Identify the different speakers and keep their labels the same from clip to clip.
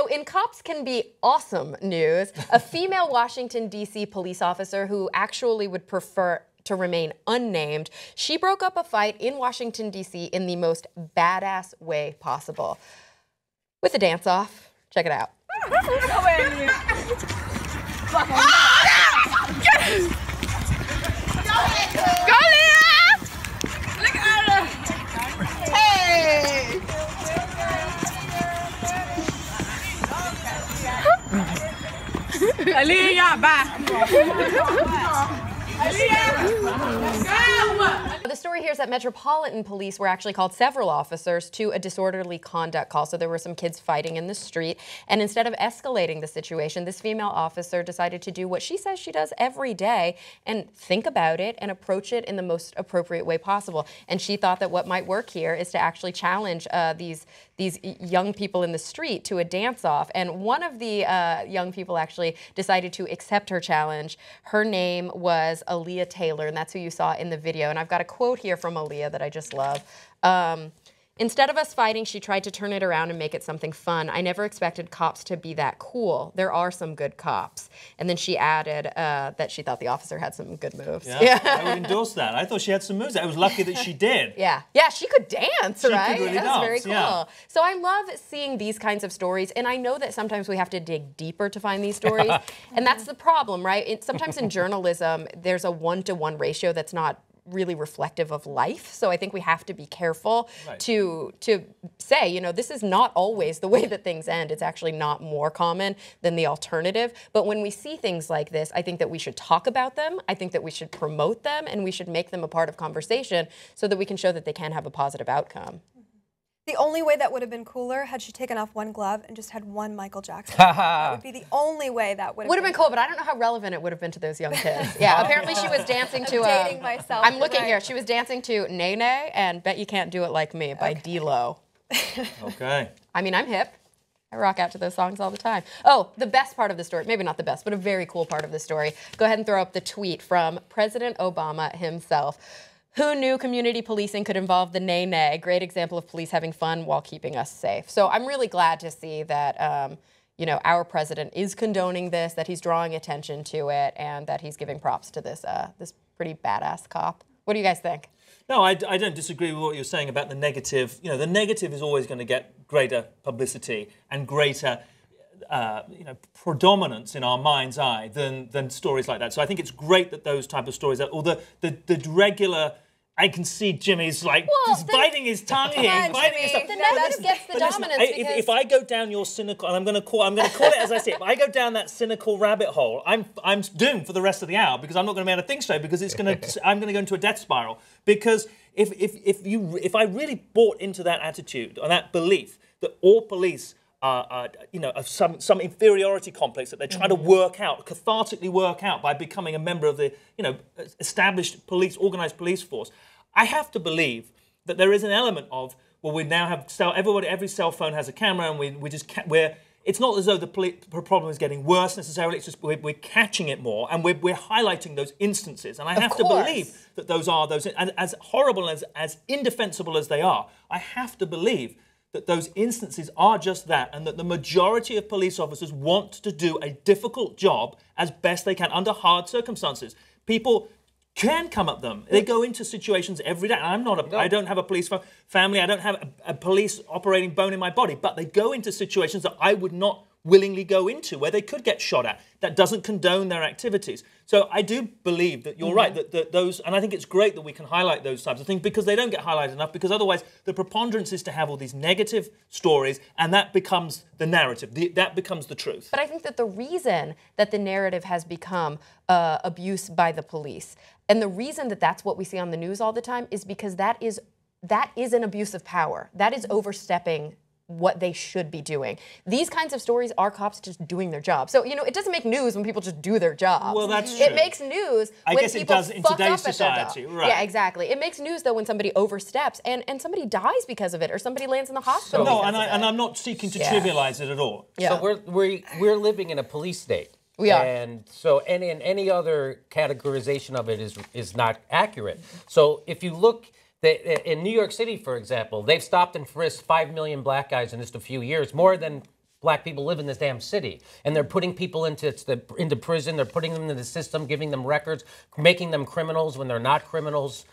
Speaker 1: So in Cops Can Be Awesome news, a female Washington, D.C. police officer who actually would prefer to remain unnamed, she broke up a fight in Washington, D.C. in the most badass way possible. With a dance-off. Check it out.
Speaker 2: Go, Leah! Look at her! Hey! Aliyah, bye.
Speaker 1: The story here is that Metropolitan police were actually called several officers to a disorderly conduct call. So there were some kids fighting in the street. And instead of escalating the situation, this female officer decided to do what she says she does every day and think about it and approach it in the most appropriate way possible. And she thought that what might work here is to actually challenge these young people in the street to a dance-off. And one of the young people actually decided to accept her challenge. Her name was Aaliyah Taylor, and that's who you saw in the video. And I've got a quote here from Aaliyah that I just love. Instead of us fighting, she tried to turn it around and make it something fun. I never expected cops to be that cool. There are some good cops. And then she added that she thought the officer had some good moves.
Speaker 3: Yeah, I would endorse that. I thought she had some moves. I was lucky that she did.
Speaker 1: Yeah, she could dance, right?
Speaker 3: She could really
Speaker 1: That was
Speaker 3: dance,
Speaker 1: very cool.
Speaker 3: yeah.
Speaker 1: So I love seeing these kinds of stories, and I know that sometimes we have to dig deeper to find these stories, and that's the problem, right? Sometimes in journalism, there's a one-to-one ratio that's not really reflective of life. So I think we have to be careful to say, you know, this is not always the way that things end. It's actually not more common than the alternative. But when we see things like this, I think that we should talk about them. I think that we should promote them, and we should make them a part of conversation so that we can show that they can have a positive outcome.
Speaker 4: The only way that would have been cooler had she taken off one glove and just had one Michael Jackson. That would be the only way that would have
Speaker 1: been cool, but I don't know how relevant it would have been to those young kids. Yeah, apparently she was dancing to
Speaker 4: dating myself.
Speaker 1: I'm looking here. She was dancing to Nay Nay and Bet You Can't Do It Like Me by D-Lo.
Speaker 3: Okay.
Speaker 1: I mean, I'm hip. I rock out to those songs all the time. Oh, the best part of the story, maybe not the best, but a very cool part of the story. Go ahead and throw up the tweet from President Obama himself. Who knew community policing could involve the Nay Nay? Great example of police having fun while keeping us safe. So I'm really glad to see that, you know, our president is condoning this, that he's drawing attention to it, and that he's giving props to this this pretty badass cop. What do you guys think?
Speaker 3: No, I don't disagree with what you're saying about the negative. You know, the negative is always going to get greater publicity and greater you know, predominance in our mind's eye than stories like that. So I think it's great that those type of stories, or the regular. I can see Jimmy's like biting his tongue here. Biting his tongue.
Speaker 1: The negative gets the dominance.
Speaker 3: If I go down your cynical, and I'm going to call it as I say it. If I go down that cynical rabbit hole, I'm doomed for the rest of the hour because I'm not going to be able to think straight because I'm going to go into a death spiral. Because if I really bought into that attitude or that belief that all police you know, of some inferiority complex that they're trying to work out, cathartically work out by becoming a member of the, you know, established police, organized police force. I have to believe that there is an element of, well, we now have every cell phone has a camera, and it's not as though the problem is getting worse necessarily. It's just we're catching it more, and we're highlighting those instances. And I have to believe that those, and as horrible as indefensible as they are, I have to believe that those instances are just that, and that the majority of police officers want to do a difficult job as best they can under hard circumstances. People can come at them. They go into situations every day. I don't have a police family. I don't have a police operating bone in my body, but they go into situations that I would not willingly go into, where they could get shot at. That doesn't condone their activities. So I do believe that you're right, that those, and I think it's great that we can highlight those types of things because they don't get highlighted enough, because otherwise the preponderance is to have all these negative stories, and that becomes the narrative, that becomes the truth.
Speaker 1: But I think that the reason that the narrative has become abuse by the police, and the reason that that's what we see on the news all the time, is because that is an abuse of power. That is overstepping what they should be doing. These kinds of stories are cops just doing their job. So, you know, it doesn't make news when people just do their job.
Speaker 3: Well, that's true.
Speaker 1: It makes news when
Speaker 3: guess it
Speaker 1: people
Speaker 3: does in
Speaker 1: fuck
Speaker 3: today's
Speaker 1: up
Speaker 3: society,
Speaker 1: at their
Speaker 3: right.
Speaker 1: Yeah, exactly. It makes news, though, when somebody oversteps and somebody dies because of it, or somebody lands in the hospital because of it.
Speaker 3: And I'm not seeking to trivialize it at all.
Speaker 1: Yeah.
Speaker 5: So we're living in a police state.
Speaker 1: We are.
Speaker 5: And so any other categorization of it is not accurate. So if you look, in New York City, for example, they've stopped and frisked 5 million black guys in just a few years, more than black people live in this damn city. And they're putting people into prison. They're putting them into the system, giving them records, making them criminals when they're not criminals.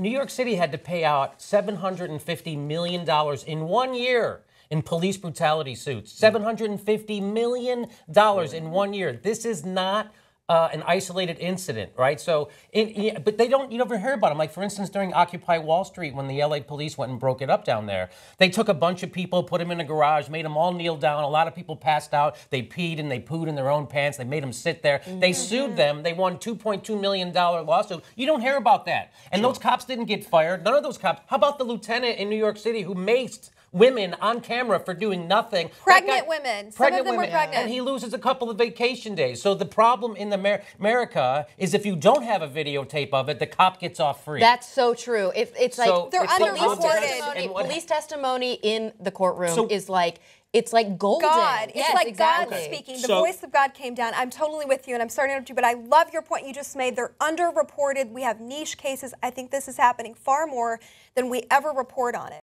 Speaker 5: New York City had to pay out $750 million in 1 year in police brutality suits. $750 million in 1 year. This is not an isolated incident, right? So, but you never hear about them. Like, for instance, during Occupy Wall Street, when the LA police went and broke it up down there, they took a bunch of people, put them in a garage, made them all kneel down. A lot of people passed out. They peed and they pooed in their own pants. They made them sit there. They sued them. They won $2.2 million lawsuit. You don't hear about that. And those cops didn't get fired. None of those cops. How about the lieutenant in New York City who maced women on camera for doing nothing?
Speaker 4: Pregnant women. Some of them were pregnant.
Speaker 5: And he loses a couple of vacation days. So the problem in America is if you don't have a videotape of it, the cop gets off free.
Speaker 1: That's so true. It's like
Speaker 4: they're underreported.
Speaker 1: Police testimony in the courtroom is like, it's like golden.
Speaker 4: God.
Speaker 1: Yes,
Speaker 4: it's like
Speaker 1: exactly.
Speaker 4: God speaking. The voice of God came down. I'm totally with you, and I'm starting to interrupt you, but I love your point you just made. They're underreported. We have niche cases. I think this is happening far more than we ever report on it.